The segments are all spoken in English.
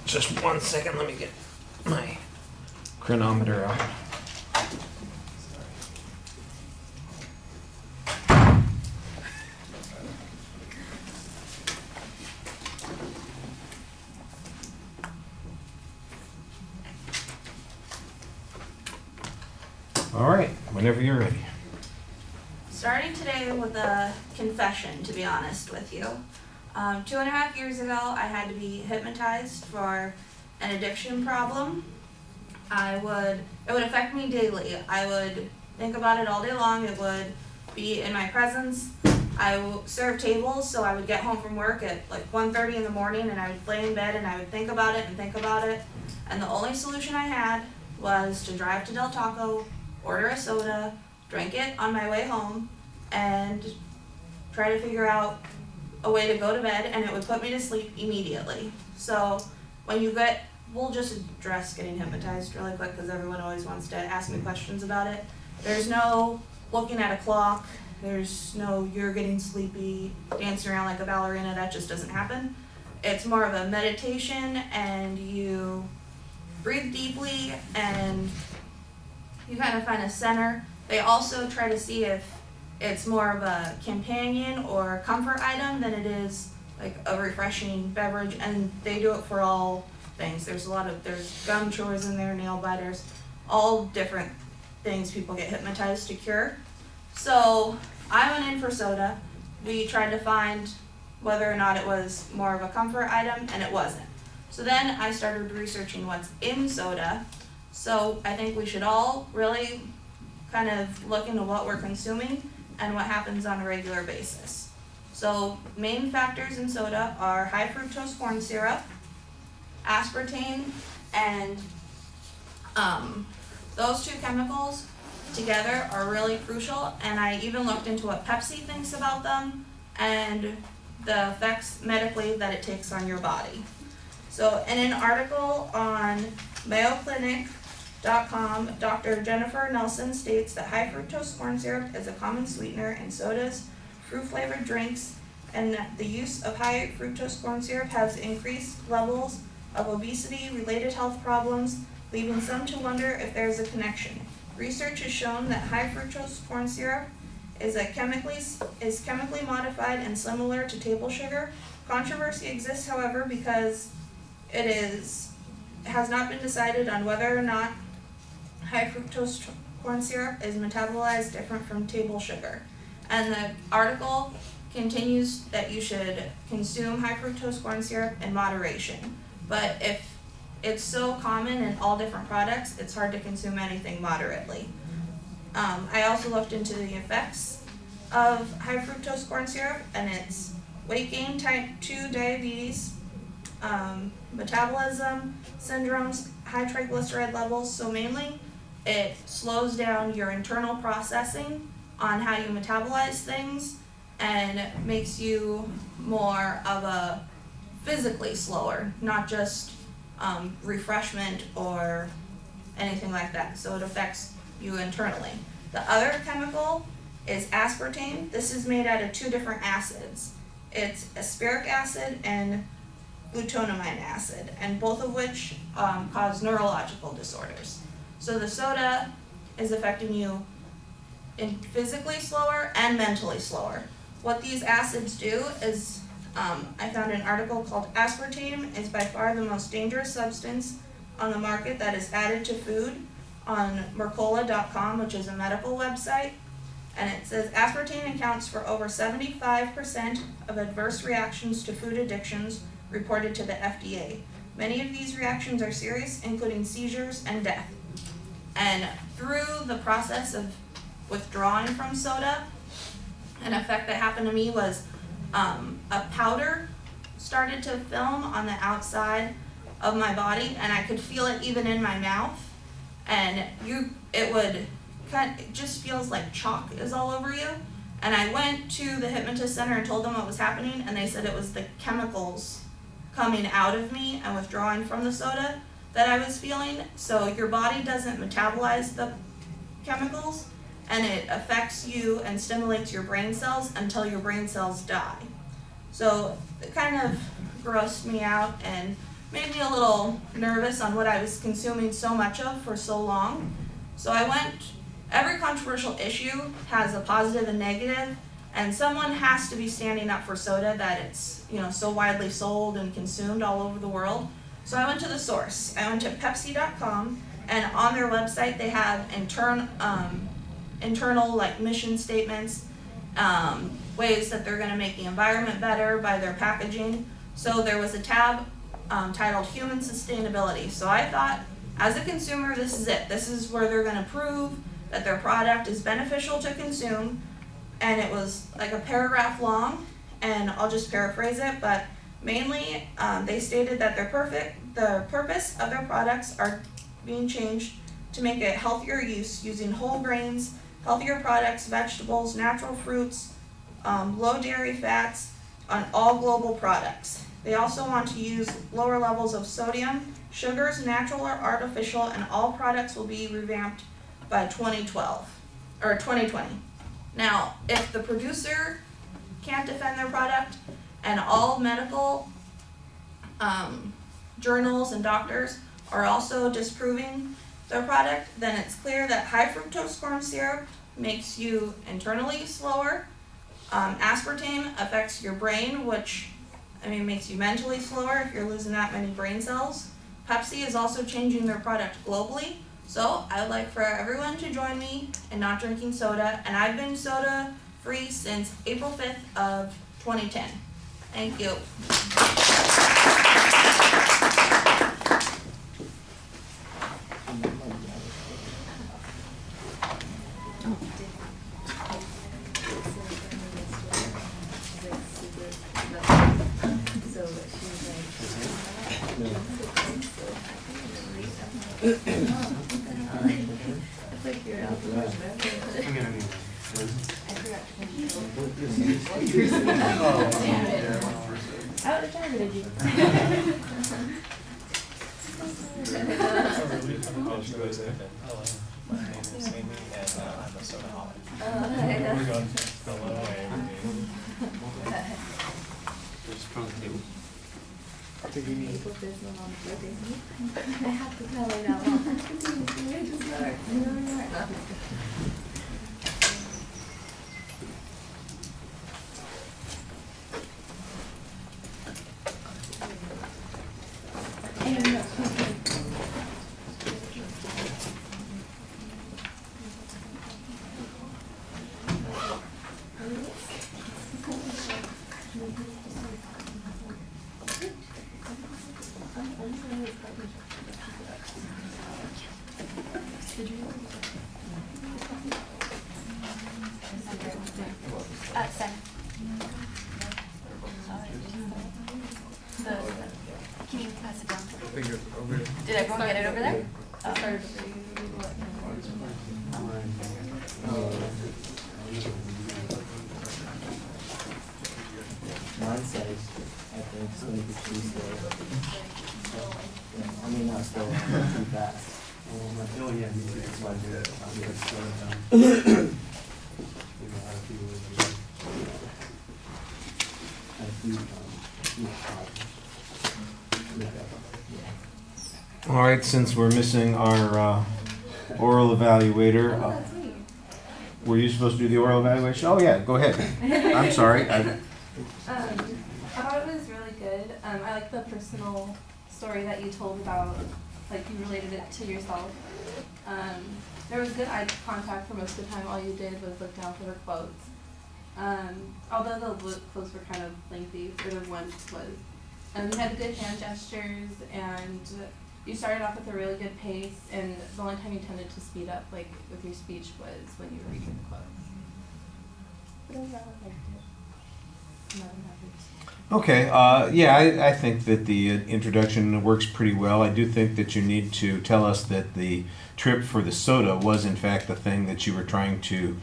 Just 1 second, let me get my chronometer out. All right, whenever you're ready. Starting today with a confession, to be honest with you. 2.5 years ago, I had to be hypnotized for an addiction problem. It would affect me daily. I would think about it all day long. It would be in my presence. I served tables, so I would get home from work at like 1:30 in the morning, and I would lay in bed and I would think about it and think about it. And the only solution I had was to drive to Del Taco, order a soda, drink it on my way home, and try to figure out a way to go to bed, and it would put me to sleep immediately. So when you we'll just address getting hypnotized really quick because everyone always wants to ask me questions about it. There's no looking at a clock. There's no you're getting sleepy, dancing around like a ballerina. That just doesn't happen. It's more of a meditation, and you breathe deeply and you kind of find a center. They also try to see if it's more of a companion or comfort item than it is like a refreshing beverage, and they do it for all things. There's gum chewers in there, nail biters, all different things people get hypnotized to cure. So I went in for soda. We tried to find whether or not it was more of a comfort item, and it wasn't. So then I started researching what's in soda. So I think we should all really kind of look into what we're consuming and what happens on a regular basis. So main factors in soda are high fructose corn syrup, aspartame, and those two chemicals together are really crucial, and I even looked into what Pepsi thinks about them and the effects medically that it takes on your body. So in an article on MayoClinic.com, Dr. Jennifer Nelson states that high fructose corn syrup is a common sweetener in sodas, fruit-flavored drinks, and that the use of high fructose corn syrup has increased levels of obesity-related health problems, leaving some to wonder if there is a connection. Research has shown that high fructose corn syrup is chemically modified and similar to table sugar. Controversy exists, however, because it has not been decided on whether or not high fructose corn syrup is metabolized different from table sugar. And the article continues that you should consume high fructose corn syrup in moderation. But if it's so common in all different products, it's hard to consume anything moderately. I also looked into the effects of high fructose corn syrup, and it's weight gain, type 2 diabetes, metabolism syndromes, high triglyceride levels. So mainly it slows down your internal processing on how you metabolize things and makes you more of a physically slower, not just refreshment or anything like that. So it affects you internally. The other chemical is aspartame. This is made out of 2 different acids. It's asparic acid and glutamine acid, and both of which cause neurological disorders. So the soda is affecting you in physically slower and mentally slower. What these acids do is, I found an article called "Aspartame is by far the most dangerous substance on the market that is added to food" on Mercola.com, which is a medical website. And it says aspartame accounts for over 75% of adverse reactions to food addictions reported to the FDA. Many of these reactions are serious, including seizures and death. And through the process of withdrawing from soda, an effect that happened to me was a powder started to film on the outside of my body, and I could feel it even in my mouth. And it just feels like chalk is all over you. And I went to the hypnotist center and told them what was happening, and they said it was the chemicals coming out of me and withdrawing from the soda that I was feeling. So your body doesn't metabolize the chemicals, and it affects you and stimulates your brain cells until your brain cells die. So it kind of grossed me out, and made me a little nervous on what I was consuming so much of for so long. So every controversial issue has a positive and negative, and someone has to be standing up for soda that it's, so widely sold and consumed all over the world. So I went to the source. I went to Pepsi.com, and on their website they have internal like mission statements, ways that they're going to make the environment better by their packaging. So there was a tab titled Human Sustainability. So I thought, as a consumer, this is it. This is where they're going to prove that their product is beneficial to consume. And it was like a paragraph long, and I'll just paraphrase it, but mainly they stated that the purpose of their products are being changed to make a healthier use using whole grains, healthier products, vegetables, natural fruits, low dairy fats on all global products. They also want to use lower levels of sodium, sugars, natural or artificial, and all products will be revamped by 2012 or 2020. Now, if the producer can't defend their product and all medical journals and doctors are also disproving their product, then it's clear that high fructose corn syrup makes you internally slower. Aspartame affects your brain, which makes you mentally slower if you're losing that many brain cells. Pepsi is also changing their product globally. So I would like for everyone to join me in not drinking soda, and I've been soda free since April 5th of 2010. Thank you. My name is Aimee, and I'm a soda-holic. I have to tell her now. Can you pass it down? Did everyone get it over there? Mine says, I think, so you could choose not still too fast. All right, since we're missing our oral evaluator, were you supposed to do the oral evaluation? Oh yeah, go ahead. I'm sorry. I thought it was really good. I like the personal story that you told about, like you related it to yourself. There was good eye contact for most of the time. All you did was look down for the quotes. Although the quotes were kind of lengthy, or the one was. You had good hand gestures, and you started off with a really good pace, and the only time you tended to speed up, like with your speech, was when you were reading the quotes. But overall, I liked it. Not Okay, yeah, I think that the introduction works pretty well. I do think that you need to tell us that the trip for the soda was in fact the thing that you were trying to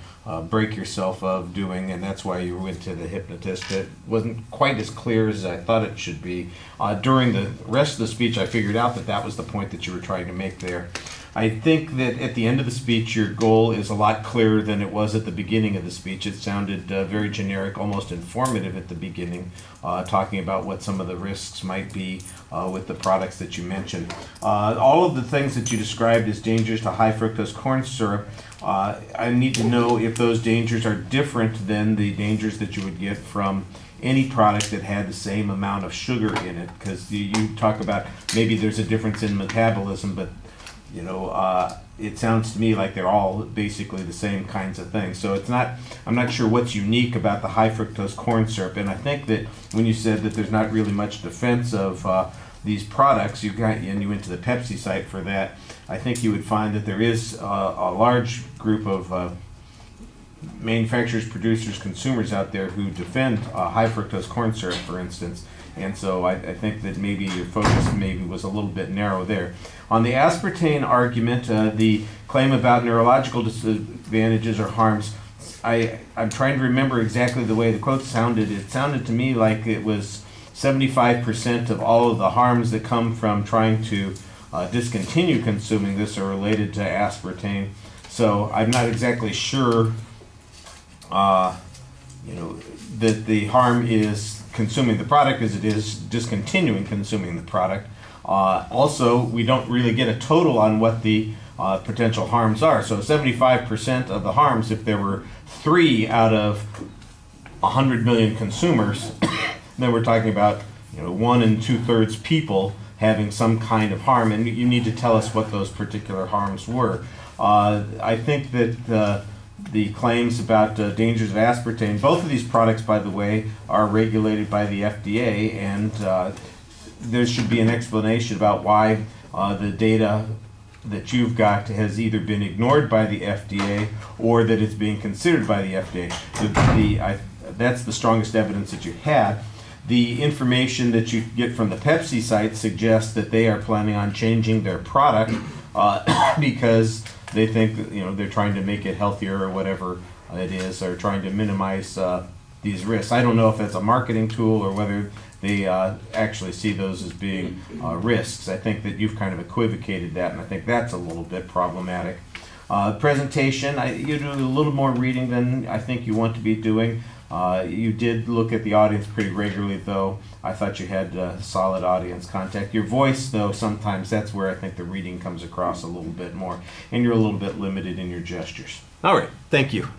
break yourself of doing, and that's why you went to the hypnotist. It wasn't quite as clear as I thought it should be. During the rest of the speech, I figured out that that was the point that you were trying to make there. I think that at the end of the speech, your goal is a lot clearer than it was at the beginning of the speech. It sounded very generic, almost informative at the beginning, talking about what some of the risks might be with the products that you mentioned. All of the things that you described as dangers to high fructose corn syrup, I need to know if those dangers are different than the dangers that you would get from any product that had the same amount of sugar in it, because you talk about maybe there's a difference in metabolism, but you know, it sounds to me like they're all basically the same kinds of things. So it's not, I'm not sure what's unique about the high fructose corn syrup. And I think that when you said that there's not really much defense of these products, you went to the Pepsi site for that. I think you would find that there is a large group of manufacturers, producers, consumers out there who defend high fructose corn syrup, for instance. And so I think that maybe your focus maybe was a little bit narrow there. On the aspartame argument, the claim about neurological disadvantages or harms, I'm trying to remember exactly the way the quote sounded. It sounded to me like it was 75% of all of the harms that come from trying to discontinue consuming this are related to aspartame. So I'm not exactly sure that the harm is consuming the product as it is discontinuing consuming the product. Also, we don't really get a total on what the potential harms are. So 75% of the harms, if there were 3 out of 100 million consumers, then we're talking about 1 2/3 people having some kind of harm, and you need to tell us what those particular harms were. I think that the claims about dangers of aspartame, both of these products, by the way, are regulated by the FDA, and there should be an explanation about why the data that you've got has either been ignored by the FDA or that it's being considered by the FDA. That's the strongest evidence that you had. The information that you get from the Pepsi site suggests that they are planning on changing their product because they think that, they're trying to make it healthier or whatever it is, or trying to minimize these risks. I don't know if that's a marketing tool or whether they actually see those as being risks. I think that you've kind of equivocated that, and I think that's a little bit problematic. Presentation, you do a little more reading than I think you want to be doing. You did look at the audience pretty regularly, though. I thought you had solid audience contact. Your voice, though, sometimes that's where I think the reading comes across a little bit more, and you're a little bit limited in your gestures. All right, thank you.